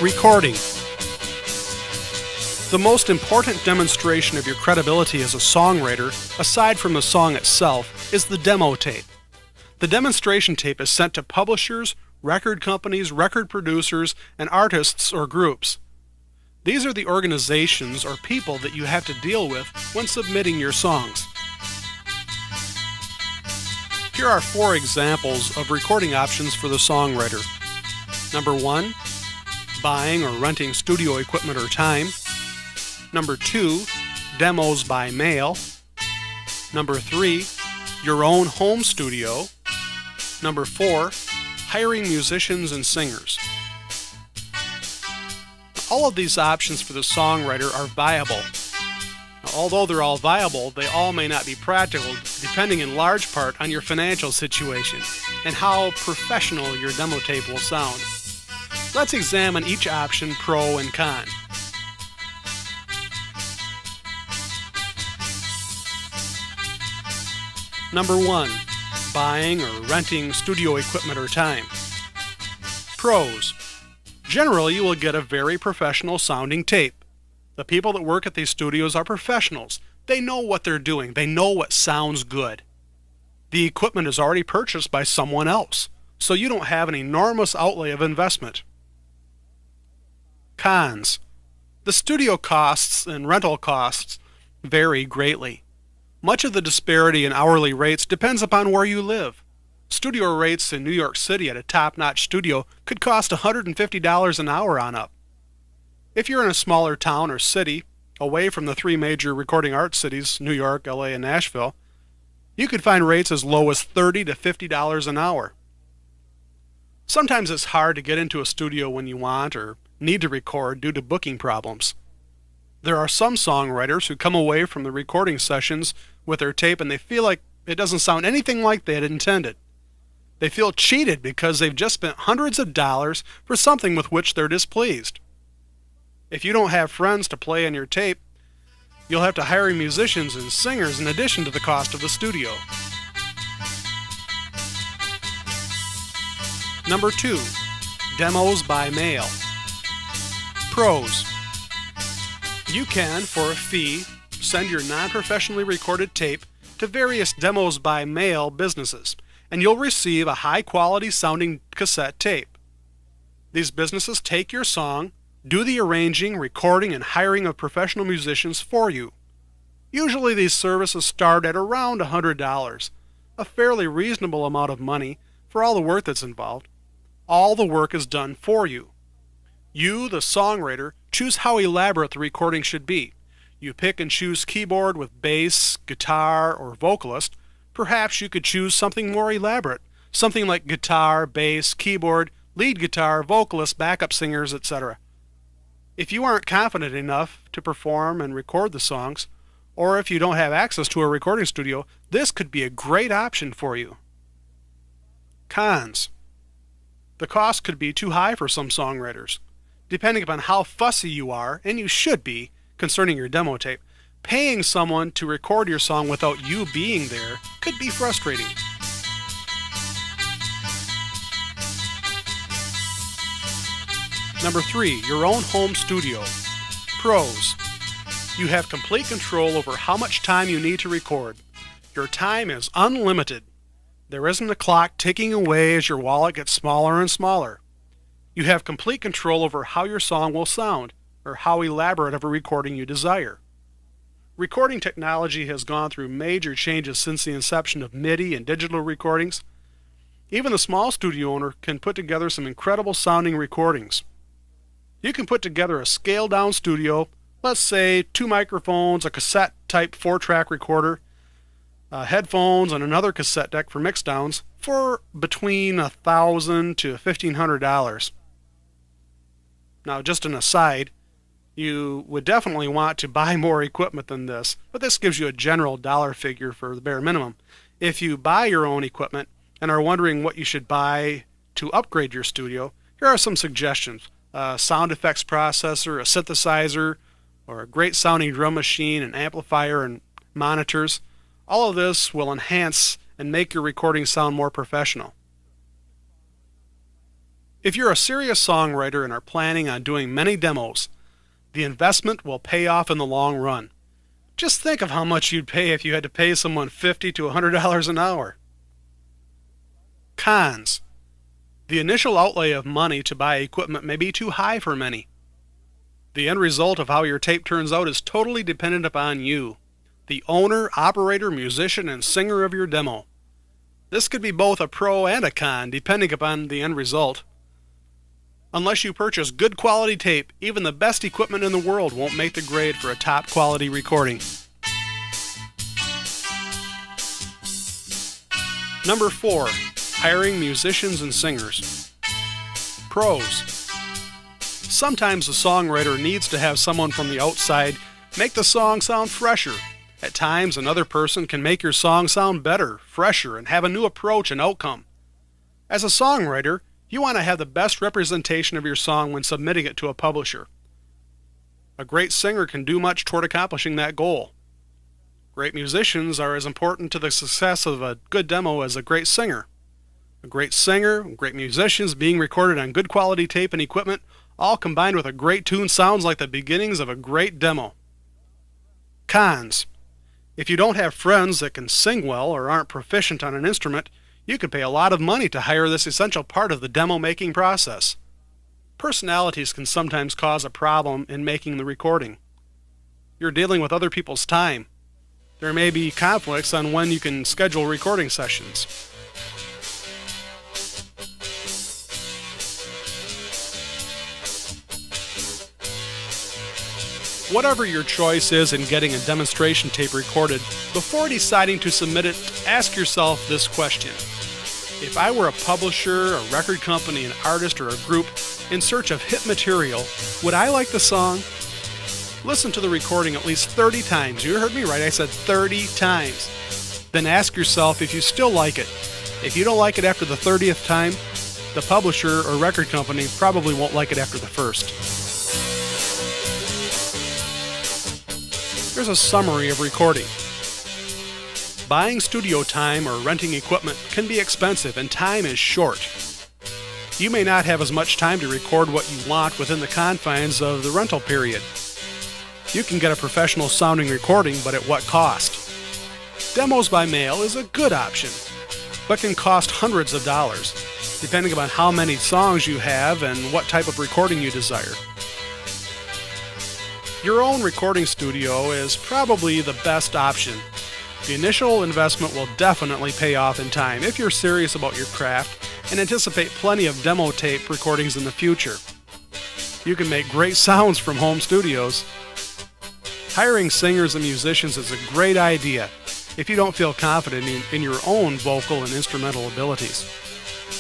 Recording. The most important demonstration of your credibility as a songwriter, aside from the song itself, is the demo tape. The demonstration tape is sent to publishers, record companies, record producers, and artists or groups. These are the organizations or people that you have to deal with when submitting your songs. Here are 4 examples of recording options for the songwriter. Number 1, buying or renting studio equipment or time. Number 2, demos by mail. Number 3, your own home studio. Number 4, hiring musicians and singers. All of these options for the songwriter are viable. Although they're all viable, they all may not be practical, depending in large part on your financial situation and how professional your demo tape will sound. Let's examine each option pro and con. Number 1, buying or renting studio equipment or time. Pros. Generally, you will get a very professional sounding tape. The people that work at these studios are professionals. They know what they're doing. They know what sounds good. The equipment is already purchased by someone else, so you don't have an enormous outlay of investment. Cons. The studio costs and rental costs vary greatly. Much of the disparity in hourly rates depends upon where you live. Studio rates in New York City at a top-notch studio could cost $150 an hour on up. If you're in a smaller town or city, away from the 3 major recording arts cities, New York, LA, and Nashville, you could find rates as low as $30 to $50 an hour. Sometimes it's hard to get into a studio when you want or need to record due to booking problems. There are some songwriters who come away from the recording sessions with their tape and they feel like it doesn't sound anything like they had intended. They feel cheated because they've just spent hundreds of dollars for something with which they're displeased. If you don't have friends to play on your tape, you'll have to hire musicians and singers in addition to the cost of the studio. Number 2, demos by mail. Pros. You can, for a fee, send your non-professionally recorded tape to various demos by mail businesses, and you'll receive a high-quality sounding cassette tape. These businesses take your song, do the arranging, recording, and hiring of professional musicians for you. Usually these services start at around $100, a fairly reasonable amount of money for all the work that's involved. All the work is done for you. You, the songwriter, choose how elaborate the recording should be. You pick and choose keyboard with bass, guitar, or vocalist. Perhaps you could choose something more elaborate, something like guitar, bass, keyboard, lead guitar, vocalist, backup singers, etc. If you aren't confident enough to perform and record the songs, or if you don't have access to a recording studio, this could be a great option for you. Cons. The cost could be too high for some songwriters. Depending upon how fussy you are, and you should be, concerning your demo tape, paying someone to record your song without you being there could be frustrating. Number 3, your own home studio. Pros. You have complete control over how much time you need to record. Your time is unlimited. There isn't a clock ticking away as your wallet gets smaller and smaller. You have complete control over how your song will sound, or how elaborate of a recording you desire. Recording technology has gone through major changes since the inception of MIDI and digital recordings. Even the small studio owner can put together some incredible sounding recordings. You can put together a scaled-down studio let's say 2 microphones, a cassette-type 4-track recorder, headphones, and another cassette deck for mixdowns for between $1,000 to $1,500. Now, just an aside, you would definitely want to buy more equipment than this, but this gives you a general dollar figure for the bare minimum. If you buy your own equipment and are wondering what you should buy to upgrade your studio, here are some suggestions. A sound effects processor, a synthesizer, or a great sounding drum machine, an amplifier, and monitors. All of this will enhance and make your recording sound more professional. If you're a serious songwriter and are planning on doing many demos, the investment will pay off in the long run. Just think of how much you'd pay if you had to pay someone $50 to $100 an hour. Cons. The initial outlay of money to buy equipment may be too high for many. The end result of how your tape turns out is totally dependent upon you, the owner, operator, musician, and singer of your demo. This could be both a pro and a con, depending upon the end result. Unless you purchase good quality tape, even the best equipment in the world won't make the grade for a top quality recording. Number 4. Hiring musicians and singers. Pros. Sometimes a songwriter needs to have someone from the outside make the song sound fresher. At times, another person can make your song sound better, fresher, and have a new approach and outcome. As a songwriter, you want to have the best representation of your song when submitting it to a publisher. A great singer can do much toward accomplishing that goal. Great musicians are as important to the success of a good demo as a great singer. A great singer, great musicians being recorded on good quality tape and equipment, all combined with a great tune sounds like the beginnings of a great demo. Cons. If you don't have friends that can sing well or aren't proficient on an instrument, you could pay a lot of money to hire this essential part of the demo making process. Personalities can sometimes cause a problem in making the recording. You're dealing with other people's time. There may be conflicts on when you can schedule recording sessions. Whatever your choice is in getting a demonstration tape recorded, before deciding to submit it, ask yourself this question. If I were a publisher, a record company, an artist, or a group in search of hit material, would I like the song? Listen to the recording at least 30 times. You heard me right, I said 30 times. Then ask yourself if you still like it. If you don't like it after the 30th time, the publisher or record company probably won't like it after the first. Here's a summary of recording. Buying studio time or renting equipment can be expensive and time is short. You may not have as much time to record what you want within the confines of the rental period. You can get a professional sounding recording, but at what cost? Demos by mail is a good option, but can cost hundreds of dollars, depending upon how many songs you have and what type of recording you desire. Your own recording studio is probably the best option. The initial investment will definitely pay off in time if you're serious about your craft and anticipate plenty of demo tape recordings in the future. You can make great sounds from home studios. Hiring singers and musicians is a great idea if you don't feel confident in your own vocal and instrumental abilities.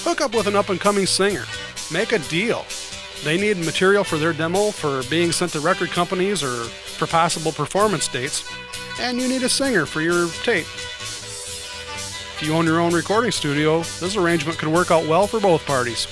Hook up with an up-and-coming singer. Make a deal. They need material for their demo, for being sent to record companies, or for possible performance dates, and you need a singer for your tape. If you own your own recording studio, this arrangement could work out well for both parties.